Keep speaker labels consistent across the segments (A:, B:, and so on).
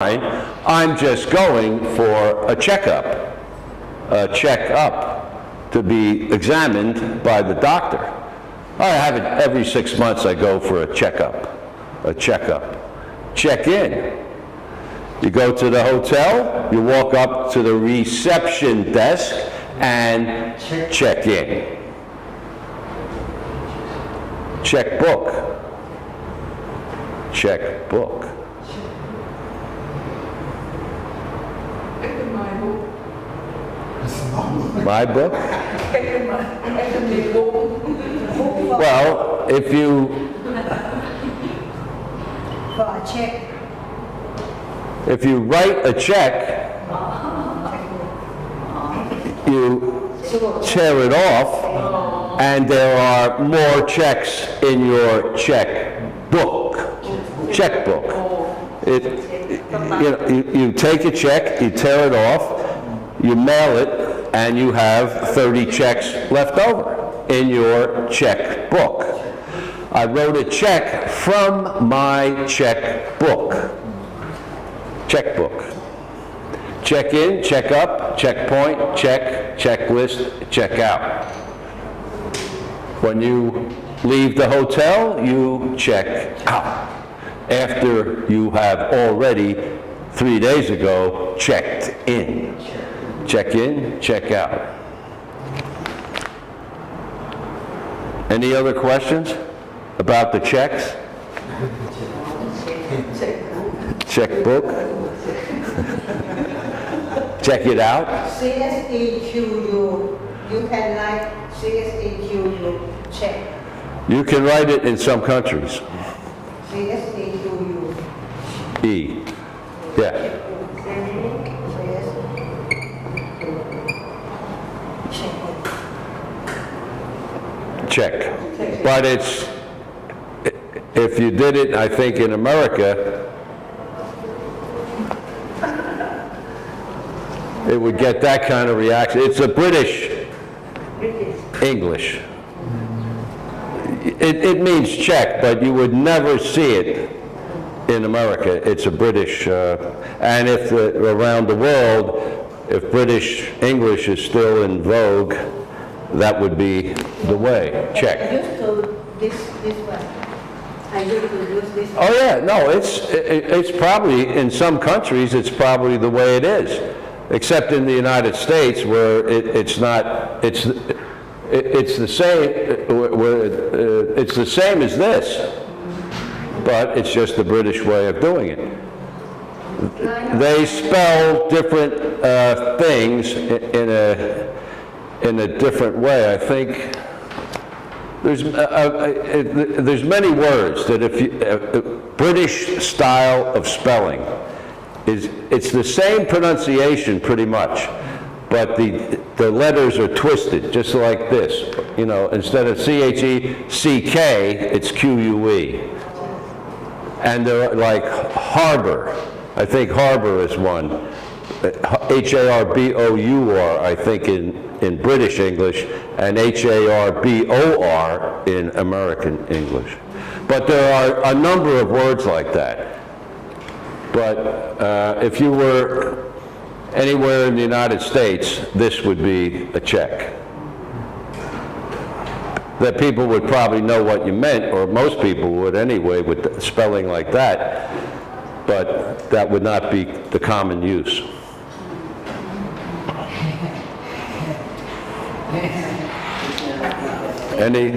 A: I'm just going for a checkup to be examined by the doctor. I have it every 6 months. I go for a checkup. Check in. You go to the hotel, you walk up to the reception desk and check in. Checkbook. My book? Well, if you write a check, you tear it off, and there are more checks in your checkbook. You take a check, you tear it off, you mail it, and you have 30 checks left over in your checkbook. I wrote a check from my checkbook. Check in, check up, checkpoint, check, checklist, check out. When you leave the hotel, you check out. After you have already 3 days ago checked in. Check in, check out. Any other questions about the checks? Checkbook? Check it out?
B: CSEQU. You can write CSEQU check.
A: You can write it in some countries.
B: CSEQU.
A: E. Yeah. Check. But if you did it, I think in America, it would get that kind of reaction. It's a British English. It means check, but you would never see it in America. It's a British, and if around the world, if British English is still in vogue, that would be the way. Check.
B: I used to this one. I used to use this one.
A: Oh yeah, no, it's probably, in some countries, it's probably the way it is. Except in the United States where it's not, it's the same, it's the same as this, but it's just the British way of doing it. They spell different things in a different way. I think there's many words that if you, British style of spelling it's the same pronunciation pretty much, but the letters are twisted just like this. You know, instead of C-H-E-C-K, it's Q-U-E. And they're like harbor. I think harbor is one. H-A-R-B-O-U-R, I think in British English, and H-A-R-B-O-R in American English. But there are a number of words like that. But if you were anywhere in the United States, this would be a check. That people would probably know what you meant, or most people would anyway with spelling like that, but that would not be the common use. Any?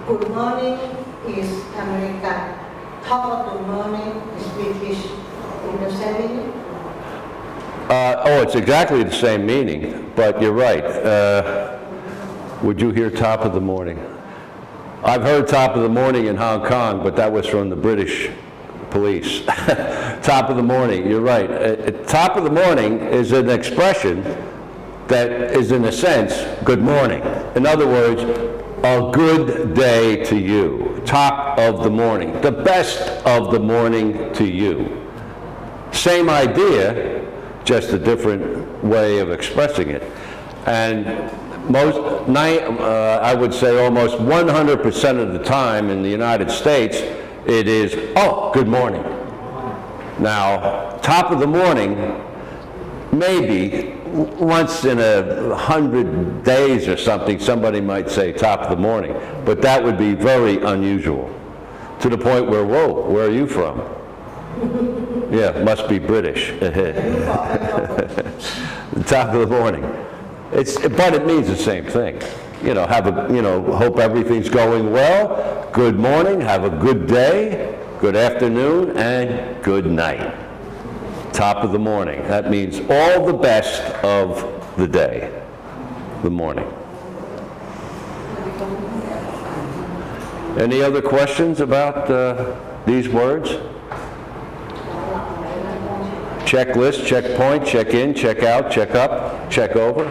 B: Good morning is American. Top of the morning is British. In the same meaning?
A: It's exactly the same meaning, but you're right. Would you hear top of the morning? I've heard top of the morning in Hong Kong, but that was from the British police. Top of the morning, you're right. Top of the morning is an expression that is, in a sense, good morning. In other words, a good day to you. Top of the morning. The best of the morning to you. Same idea, just a different way of expressing it. And I would say almost 100% of the time in the United States, it is, oh, good morning. Now, top of the morning, maybe once in 100 days or something, somebody might say top of the morning, but that would be very unusual, to the point where, whoa, where are you from? Yeah, must be British. Top of the morning. But it means the same thing. You know, hope everything's going well. Good morning, have a good day, good afternoon, and good night. Top of the morning. That means all the best of the day, the morning. Any other questions about these words? Checklist, checkpoint, check in, check out, check up, check over.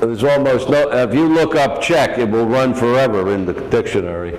A: There's almost no, if you look up check, it will run forever in the dictionary.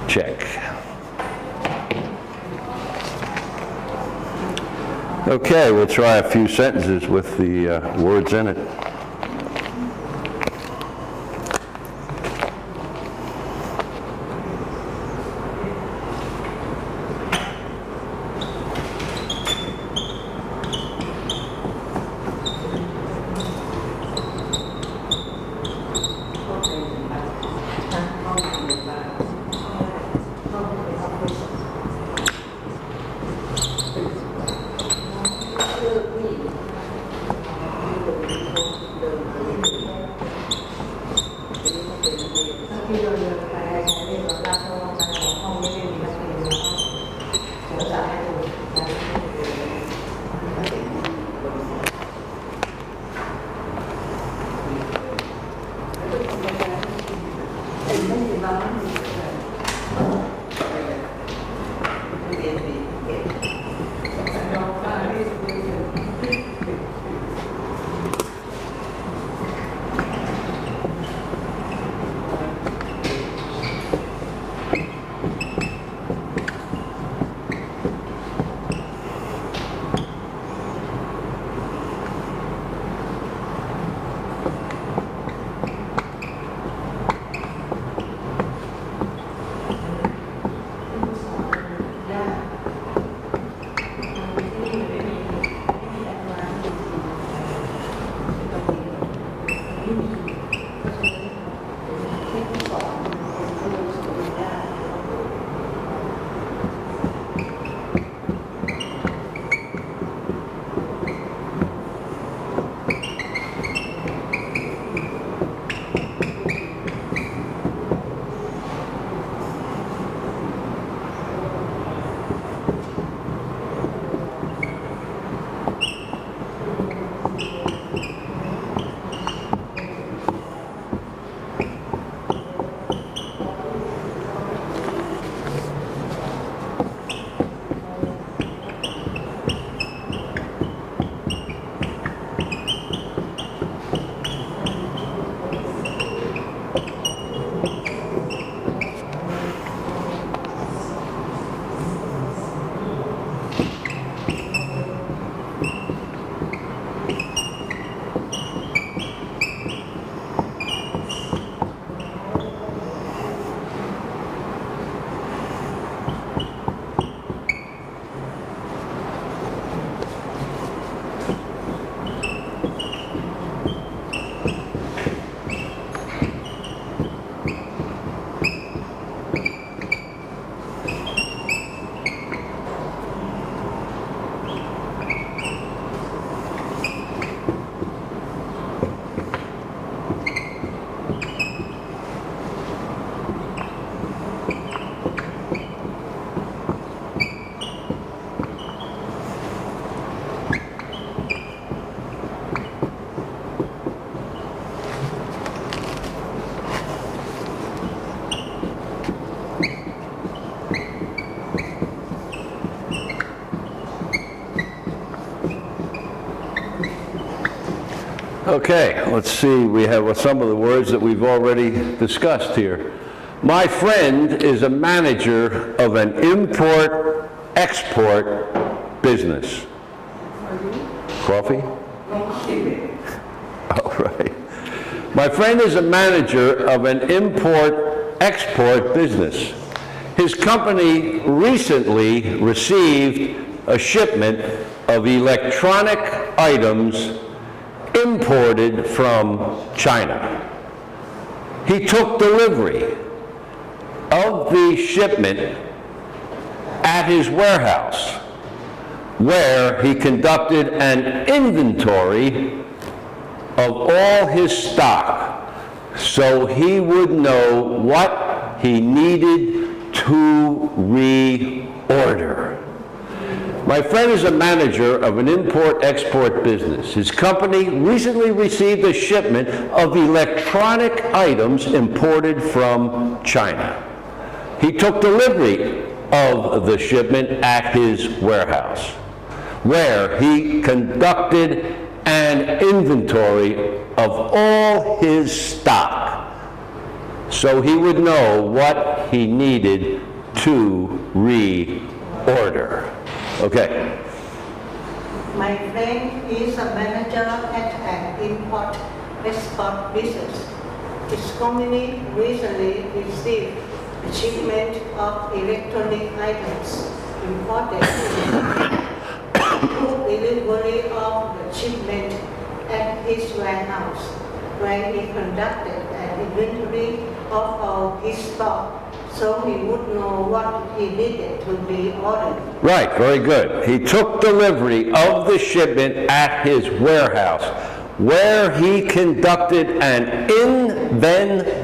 A: Check. Okay, we'll try a few sentences with the words in it. Okay, let's see, we have some of the words that we've already discussed here. My friend is a manager of an import-export business. Coffee? All right. My friend is a manager of an import-export business. His company recently received a shipment of electronic items imported from China. He took delivery of the shipment at his warehouse, where he conducted an inventory of all his stock so he would know what he needed to reorder. My friend is a manager of an import-export business. His company recently received a shipment of electronic items imported from China. He took delivery of the shipment at his warehouse, where he conducted an inventory of all his stock so he would know what he needed to reorder. Okay.
B: My friend is a manager at an import-export business. His company recently received a shipment of electronic items imported. He took delivery of the shipment at his warehouse, where he conducted an inventory of all his stock so he would know what he needed to be ordered.
A: Right, very good. He took delivery of the shipment at his warehouse, where he conducted an inventory